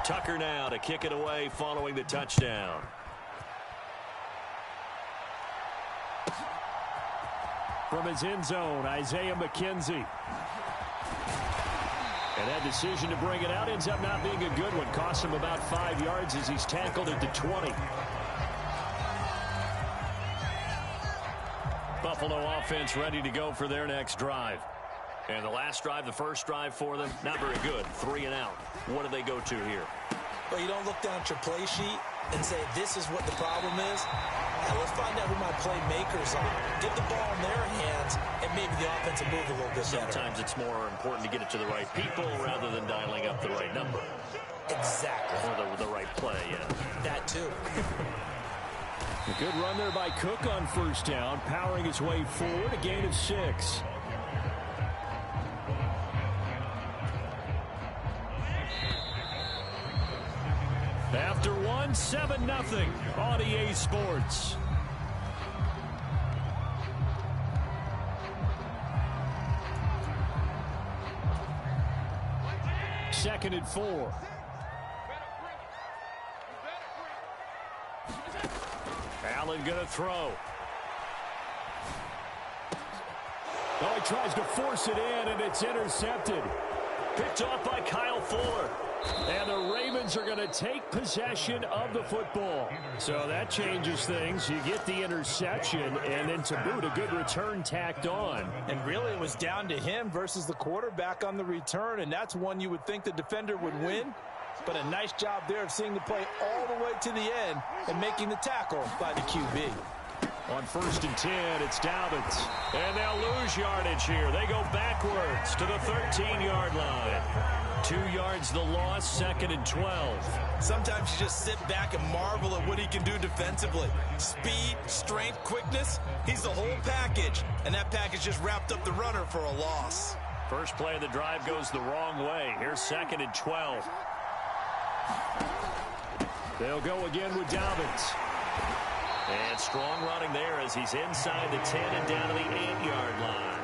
Tucker now to kick it away following the touchdown. From his end zone, Isaiah McKenzie. And that decision to bring it out ends up not being a good one. Costs him about 5 yards as he's tackled at the 20. Buffalo offense ready to go for their next drive. And the last drive, the first drive for them, not very good. 3 and out. What do they go to here? Well, you don't look down at your play sheet and say, this is what the problem is. Now, let's find out who my playmakers are. Get the ball in their hands, and maybe the offense will move a little bit better. Sometimes it's more important to get it to the right people rather than dialing up the right number. Exactly. Or the right play, yeah. That too. A good run there by Cook on first down, powering his way forward, a gain of 6. After 1, 7-0 on EA Sports. Second and 4. Allen going to throw. Oh, he tries to force it in, and it's intercepted. Picked off by Kyle Fuller. And the Ravens are going to take possession of the football. So that changes things. You get the interception, and then to boot, a good return tacked on. And really, it was down to him versus the quarterback on the return, and that's one you would think the defender would win. But a nice job there of seeing the play all the way to the end and making the tackle by the QB. On first and 10, it's Dobbins. And they'll lose yardage here. They go backwards to the 13-yard line. 2 yards the loss, second and 12. Sometimes you just sit back and marvel at what he can do defensively. Speed, strength, quickness, he's the whole package. And that package just wrapped up the runner for a loss. First play of the drive goes the wrong way. Here's second and 12. They'll go again with Dobbins. And strong running there as he's inside the 10 and down to the 8-yard line.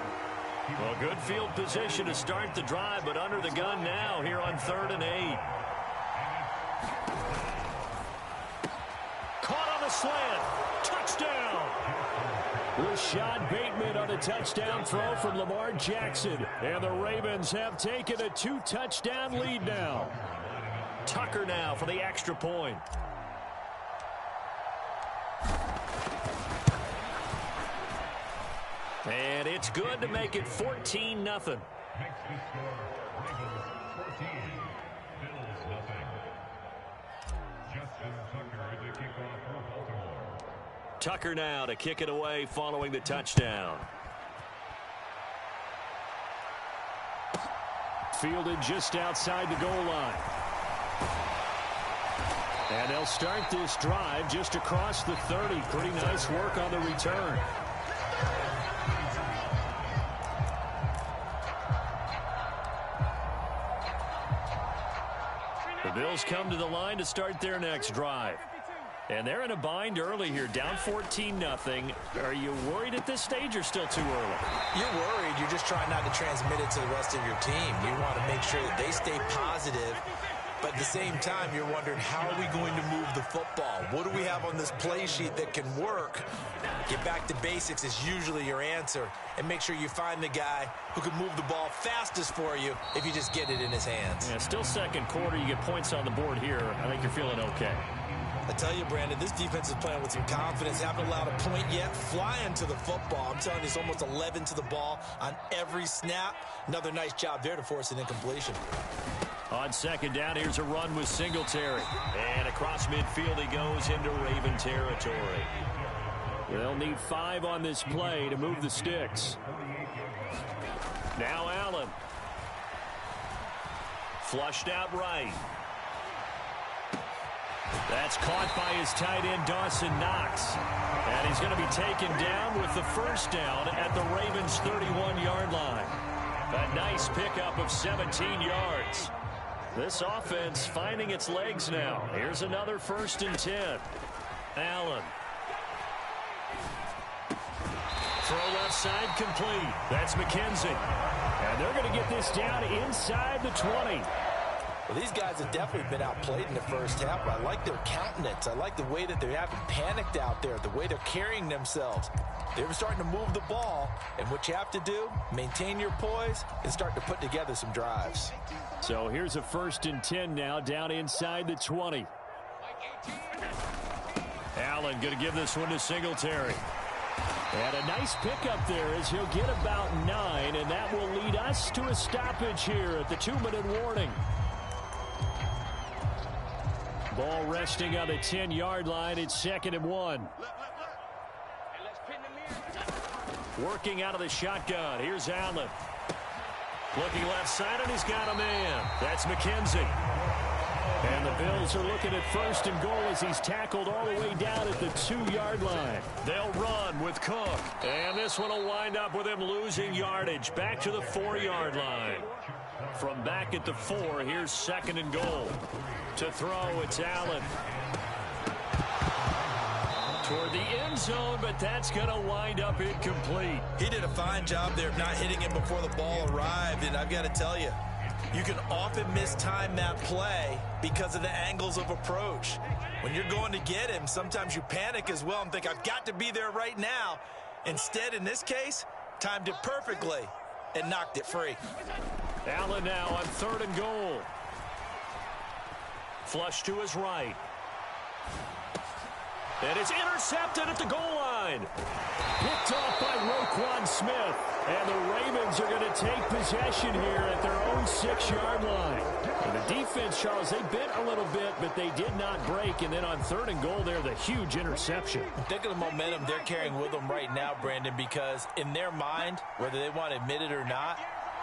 Well, good field position to start the drive, but under the gun now here on 3rd and 8. Caught on the slant. Touchdown. Rashad Bateman on a touchdown throw from Lamar Jackson. And the Ravens have taken a 2-touchdown lead now. Tucker now for the extra point. And it's good to make it 14-0. Tucker now to kick it away following the touchdown. Fielded just outside the goal line. And they'll start this drive just across the 30. Pretty nice work on the return. The Bills come to the line to start their next drive. And they're in a bind early here, down 14-0. Are you worried at this stage or still too early? You're worried. You're just trying not to transmit it to the rest of your team. You want to make sure that they stay positive. But at the same time, you're wondering, how are we going to move the football? What do we have on this play sheet that can work? Get back to basics is usually your answer. And make sure you find the guy who can move the ball fastest for you if you just get it in his hands. Yeah, still second quarter. You get points on the board here. I think you're feeling okay. I tell you, Brandon, this defense is playing with some confidence. Haven't allowed a point yet. Flying to the football. I'm telling you, it's almost 11 to the ball on every snap. Another nice job there to force an incompletion. On second down, here's a run with Singletary. And across midfield he goes into Raven territory. They'll need 5 on this play to move the sticks. Now Allen. Flushed out right. That's caught by his tight end, Dawson Knox. And he's going to be taken down with the first down at the Ravens' 31-yard line. A nice pickup of 17 yards. This offense finding its legs now. Here's another 1st and 10. Allen. Throw left side complete. That's McKenzie. And they're going to get this down inside the 20. Well, these guys have definitely been outplayed in the first half, but I like their countenance. I like the way that they're having panicked out there, the way they're carrying themselves. They're starting to move the ball, and what you have to do, maintain your poise and start to put together some drives. So here's a 1st and 10 now, down inside the 20. Allen going to give this one to Singletary. And a nice pickup there as he'll get about 9, and that will lead us to a stoppage here at the 2-minute warning. Ball resting on the 10-yard line. It's 2nd and 1. Working out of the shotgun. Here's Allen. Looking left side, and he's got a man. That's McKenzie. And the Bills are looking at 1st and goal as he's tackled all the way down at the 2-yard line. They'll run with Cook. And this one will wind up with him losing yardage. Back to the 4-yard line. From back at the 4, here's 2nd and goal. To throw, it's Allen. Toward the end zone, but that's going to wind up incomplete. He did a fine job there of not hitting him before the ball arrived, and I've got to tell you, you can often mistime that play because of the angles of approach. When you're going to get him, sometimes you panic as well and think, I've got to be there right now. Instead, in this case, timed it perfectly and knocked it free. Allen now on 3rd and goal. Flush to his right. And it's intercepted at the goal line. Picked off by Roquan Smith. And the Ravens are going to take possession here at their own 6-yard line. And the defense, Charles, they bit a little bit, but they did not break. And then on 3rd and goal there, the huge interception. Think of the momentum they're carrying with them right now, Brandon, because in their mind, whether they want to admit it or not,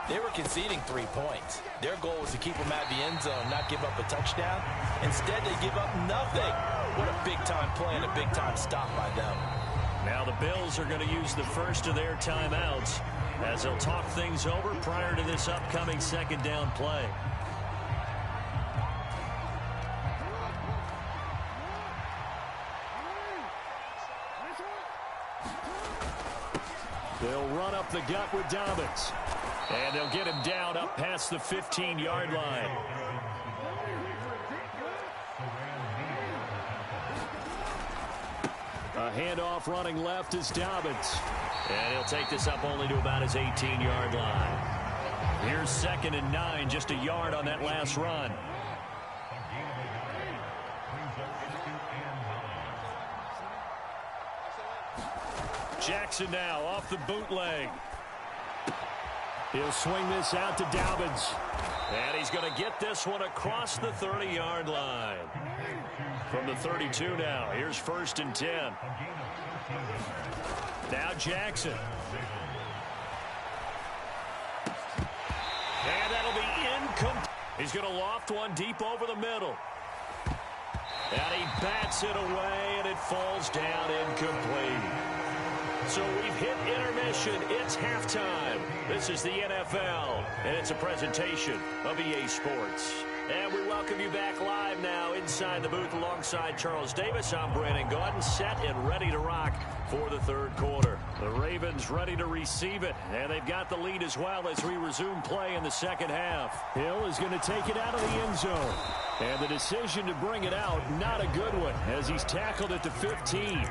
they were conceding 3 points. Their goal was to keep them out of the end zone, not give up a touchdown. Instead, they give up nothing. What a big-time play and a big-time stop by them. Now the Bills are going to use the first of their timeouts as they'll talk things over prior to this upcoming 2nd down play. They'll run up the gut with Dobbins. And they'll get him down up past the 15-yard line. A handoff running left is Dobbins. And he'll take this up only to about his 18-yard line. Here's 2nd and 9, just a yard on that last run. Jackson now off the bootleg. He'll swing this out to Dobbins. And he's going to get this one across the 30-yard line. From the 32 now, here's 1st and 10. Now Jackson. And that'll be incomplete. He's going to loft one deep over the middle. And he bats it away, and it falls down incomplete. So we've hit intermission. It's halftime. This is the NFL, and it's a presentation of EA Sports. And we welcome you back live now inside the booth alongside Charles Davis. I'm Brandon Gaudin, set and ready to rock for the 3rd quarter. The Ravens ready to receive it, and they've got the lead as well as we resume play in the 2nd half. Hill is going to take it out of the end zone. And the decision to bring it out, not a good one, as he's tackled at the 15.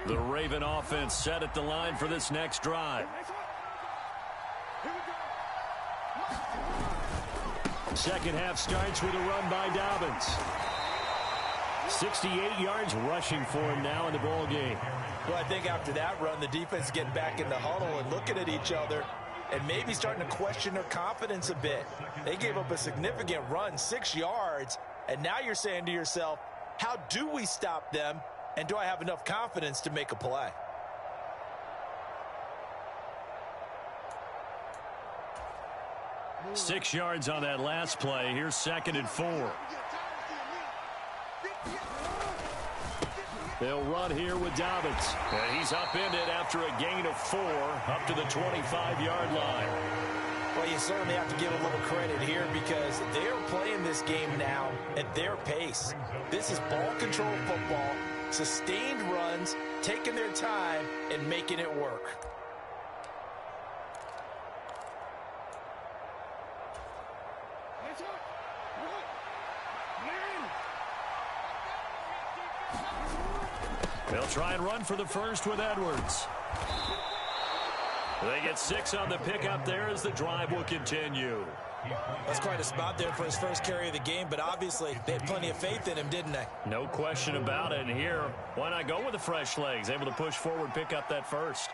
The Raven offense set at the line for this next drive. Second half starts with a run by Dobbins. 68 yards rushing for him now in the ball game. Well, I think after that run, the defense getting back in the huddle and looking at each other and maybe starting to question their confidence a bit. They gave up a significant run, 6 yards, and now you're saying to yourself, how do we stop them? And do I have enough confidence to make a play? Six yards on that last play. Here's 2nd and 4. They'll run here with Dobbins. And he's upended after a gain of 4 up to the 25-yard line. Well, you certainly have to give a little credit here because they're playing this game now at their pace. This is ball control football. Sustained runs, taking their time, and making it work. They'll try and run for the first with Edwards. They get 6 on the pickup there as the drive will continue. That's quite a spot there for his first carry of the game, but obviously they had plenty of faith in him, didn't they? No question about it. And here, why not go with the fresh legs? Able to push forward, pick up that first.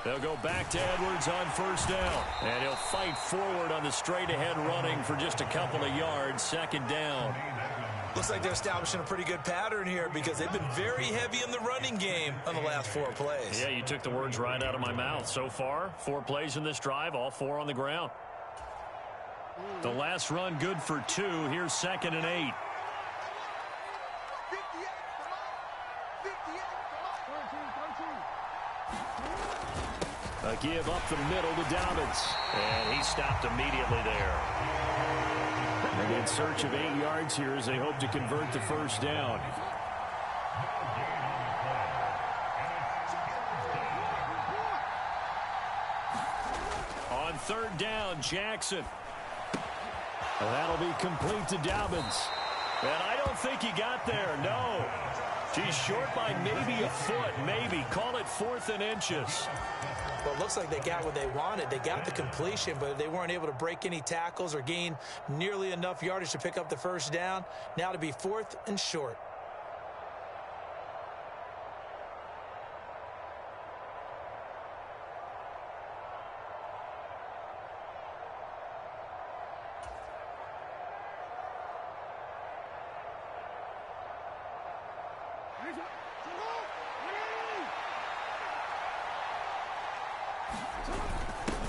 They'll go back to Edwards on first down. And he'll fight forward on the straight-ahead running for just a couple of yards. Second down. Looks like they're establishing a pretty good pattern here because they've been very heavy in the running game on the last 4 plays. Yeah, you took the words right out of my mouth. So far, 4 plays in this drive, all 4 on the ground. The last run good for 2. Here's 2nd and 8. A give up the middle to Dobbins. And he stopped immediately there. And in search of 8 yards here as they hope to convert the first down. On 3rd down, Jackson. And that'll be complete to Dobbins. And I don't think he got there, no. He's short by maybe a foot, maybe. Call it 4th and inches. Well, it looks like they got what they wanted. They got the completion, but they weren't able to break any tackles or gain nearly enough yardage to pick up the first down. Now to be 4th and short.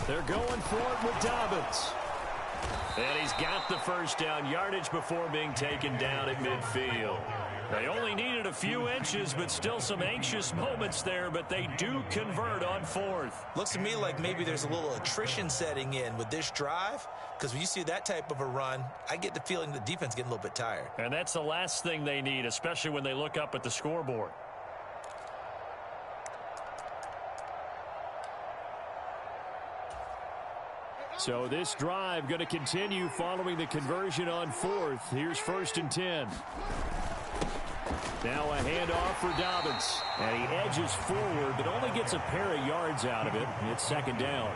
They're going for it with Dobbins. And he's got the first down yardage before being taken down at midfield. They only needed a few inches, but still some anxious moments there, but they do convert on 4th. Looks to me like maybe there's a little attrition setting in with this drive, because when you see that type of a run, I get the feeling the defense getting a little bit tired. And that's the last thing they need, especially when they look up at the scoreboard. So this drive going to continue following the conversion on 4th. Here's 1st and 10. Now a handoff for Dobbins. And he edges forward, but only gets a pair of yards out of it. It's 2nd down.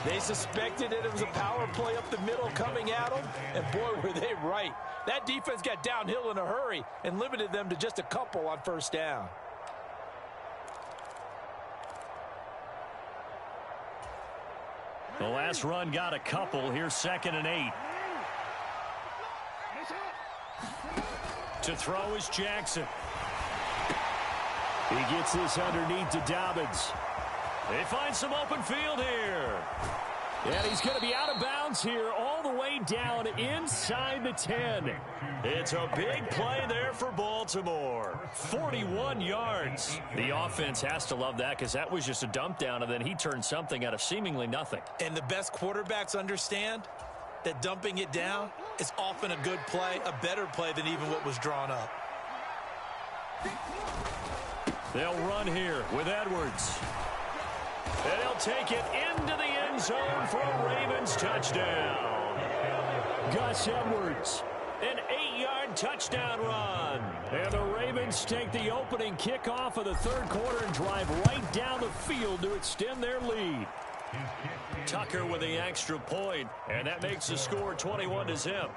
They suspected that it was a power play up the middle coming at them, and boy, were they right. That defense got downhill in a hurry and limited them to just a couple on first down. The last run got a couple. Here's 2nd and 8. To throw is Jackson. He gets this underneath to Dobbins. They find some open field here. And he's going to be out of bounds here all the way down inside the 10. It's a big play there for Baltimore. 41 yards. The offense has to love that because that was just a dump down, and then he turned something out of seemingly nothing. And the best quarterbacks understand that dumping it down is often a good play, a better play than even what was drawn up. They'll run here with Edwards. And he'll take it into the end zone for a Ravens touchdown. Gus Edwards, an 8-yard touchdown run. And the Ravens take the opening kickoff of the 3rd quarter and drive right down the field to extend their lead. Tucker with the extra point, and that makes the score 21-0.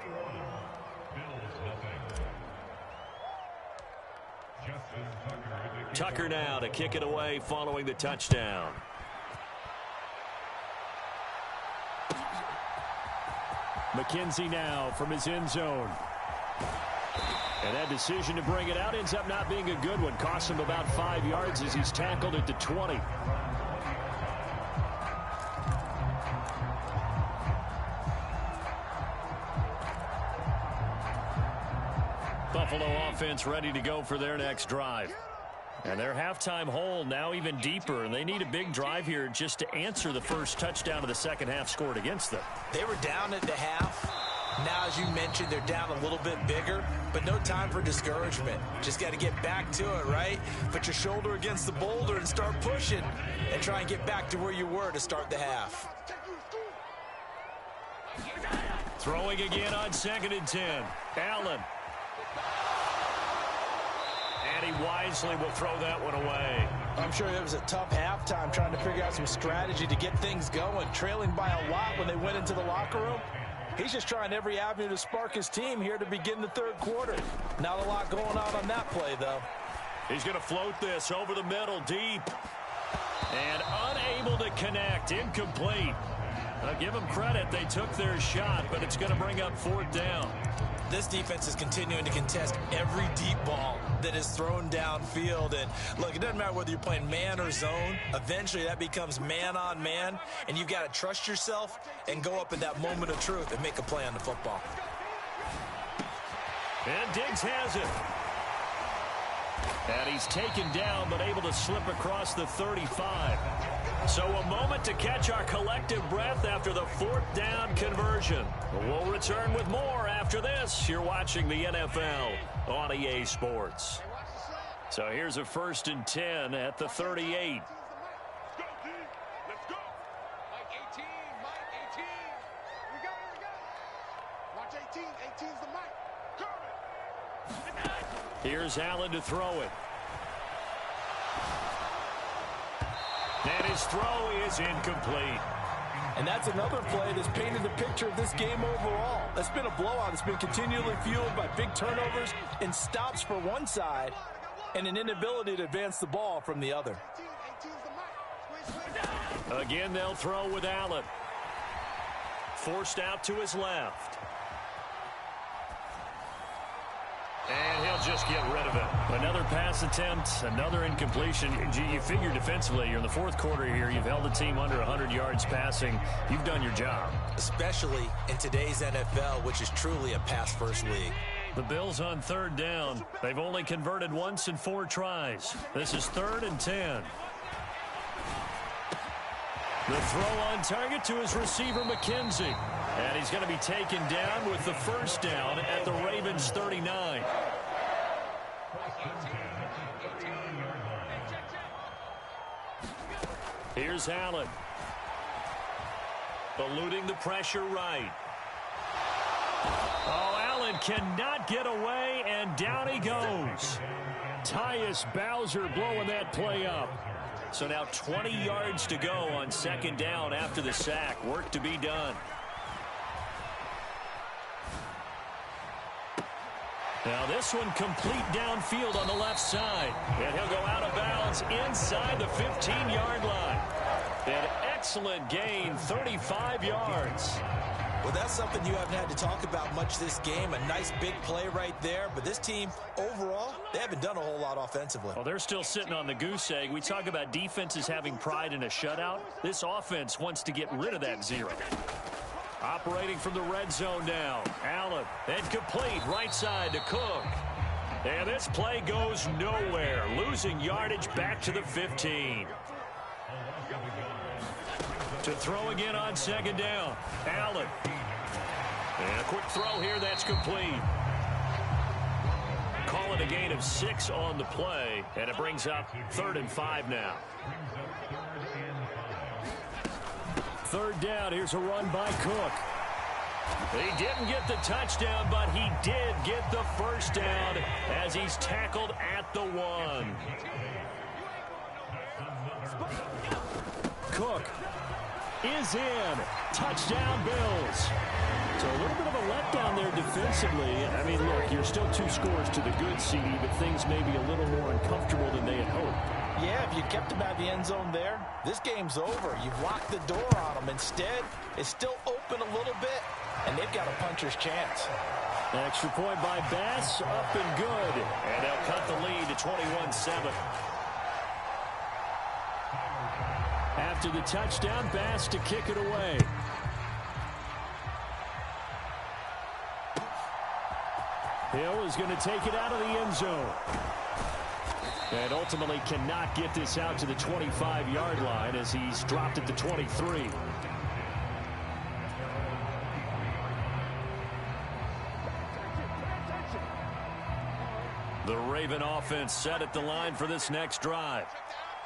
Tucker now to kick it away following the touchdown. McKenzie now from his end zone. And that decision to bring it out ends up not being a good one. Costs him about 5 yards as he's tackled at the 20. Buffalo offense ready to go for their next drive. And their halftime hole now even deeper, and they need a big drive here just to answer the first touchdown of the second half scored against them. They were down at the half, Now, as you mentioned, they're down a little bit bigger, but no time for discouragement. Just got to get back to it, right? Put your shoulder against the boulder and start pushing and try and get back to where you were to start the half. Throwing again on 2nd and 10. Allen. And he wisely will throw that one away. I'm sure it was a tough halftime trying to figure out some strategy to get things going, trailing by a lot when they went into the locker room. He's just trying every avenue to spark his team here to begin the 3rd quarter. Not a lot going on that play, though. He's going to float this over the middle, deep. And unable to connect, incomplete. I'll give them credit, they took their shot, but it's going to bring up 4th down. This defense is continuing to contest every deep ball that is thrown downfield. And look, it doesn't matter whether you're playing man or zone. Eventually, that becomes man on man. And you've got to trust yourself and go up in that moment of truth and make a play on the football. And Diggs has it. And he's taken down, but able to slip across the 35. So a moment to catch our collective breath after the 4th down conversion. We'll return with more after this. You're watching the NFL on EA Sports. So here's a 1st and 10 at the 38. Let's go. Mike 18, Mike 18. We got it. Watch 18. 18's the mic. Coming. Here's Allen to throw it. And his throw is incomplete. And that's another play that's painted the picture of this game overall. It's been a blowout. It's been continually fueled by big turnovers and stops for one side and an inability to advance the ball from the other. Again, they'll throw with Allen. Forced out to his left. And he'll just get rid of it. Another pass attempt, another incompletion. You figure defensively, you're in the 4th quarter here. You've held the team under 100 yards passing. You've done your job. Especially in today's NFL, which is truly a pass-first league. The Bills on 3rd down. They've only converted once in 4 tries. This is 3rd and 10. The throw on target to his receiver, McKenzie. And he's going to be taken down with the 1st down at the Ravens 39. Here's Allen. Eluding the pressure right. Oh, Allen cannot get away, and down he goes. Tyus Bowser blowing that play up. So now 20 yards to go on 2nd down after the sack. Work to be done. Now this one complete downfield on the left side. And he'll go out of bounds inside the 15-yard line. An excellent gain, 35 yards. Well, that's something you haven't had to talk about much this game. A nice big play right there. But this team, overall, they haven't done a whole lot offensively. Well, they're still sitting on the goose egg. We talk about defenses having pride in a shutout. This offense wants to get rid of that 0. Operating from the red zone now. Allen, and complete right side to Cook. And this play goes nowhere. Losing yardage back to the 15. To throw again on 2nd down. Allen. And a quick throw here, that's complete. Call it a gain of 6 on the play, and it brings up 3rd and 5 now. 3rd down, here's a run by Cook. He didn't get the touchdown, but he did get the 1st down as he's tackled at the 1. Cook is in. Touchdown, Bills. So a little bit of a letdown there defensively. I mean, look, you're still 2 scores to the good, CD, but things may be a little more uncomfortable than they had hoped. Yeah, if you kept him out of the end zone there, this game's over. You've locked the door on them. Instead, it's still open a little bit, and they've got a puncher's chance. Extra point by Bass, up and good. And they'll cut the lead to 21-7. After the touchdown, Bass to kick it away. Hill is going to take it out of the end zone. And ultimately cannot get this out to the 25-yard line as he's dropped at the 23. The Raven offense set at the line for this next drive.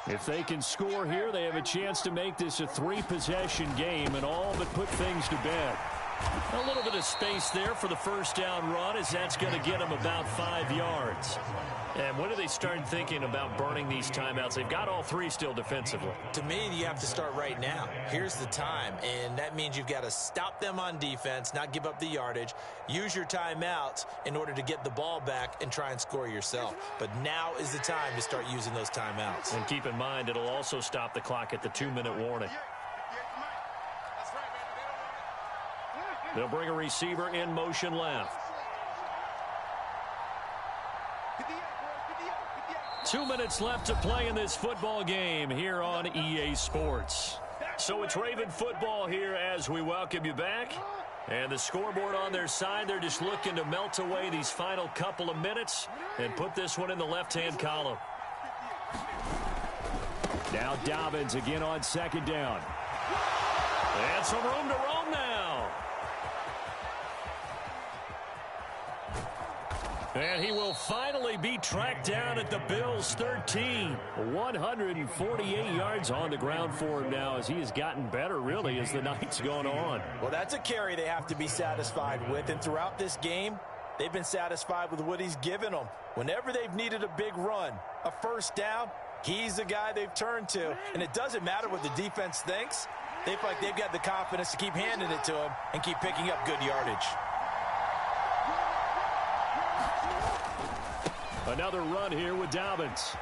If they can score here, they have a chance to make this a 3-possession game and all but put things to bed. A little bit of space there for the first down run, as that's going to get them about 5 yards. And when do they start thinking about burning these timeouts? They've got all 3 still defensively. To me, you have to start right now. Here's the time, and that means you've got to stop them on defense, not give up the yardage, use your timeouts in order to get the ball back and try and score yourself. But now is the time to start using those timeouts. And keep in mind, it'll also stop the clock at the 2-minute warning. They'll bring a receiver in motion left. 2 minutes left to play in this football game here on EA Sports. So it's Raven football here as we welcome you back. And the scoreboard on their side, they're just looking to melt away these final couple of minutes and put this one in the left-hand column. Now Dobbins again on second down. And some room to roam now. And he will finally be tracked down at the Bills' 13. 148 yards on the ground for him now as he has gotten better, really, as the night's gone on. Well, that's a carry they have to be satisfied with. And throughout this game, they've been satisfied with what he's given them. Whenever they've needed a big run, a first down, he's the guy they've turned to. And it doesn't matter what the defense thinks. They feel like they've got the confidence to keep handing it to him and keep picking up good yardage. Another run here with Dobbins.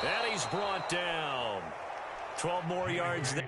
And he's brought down. 12 more yards there.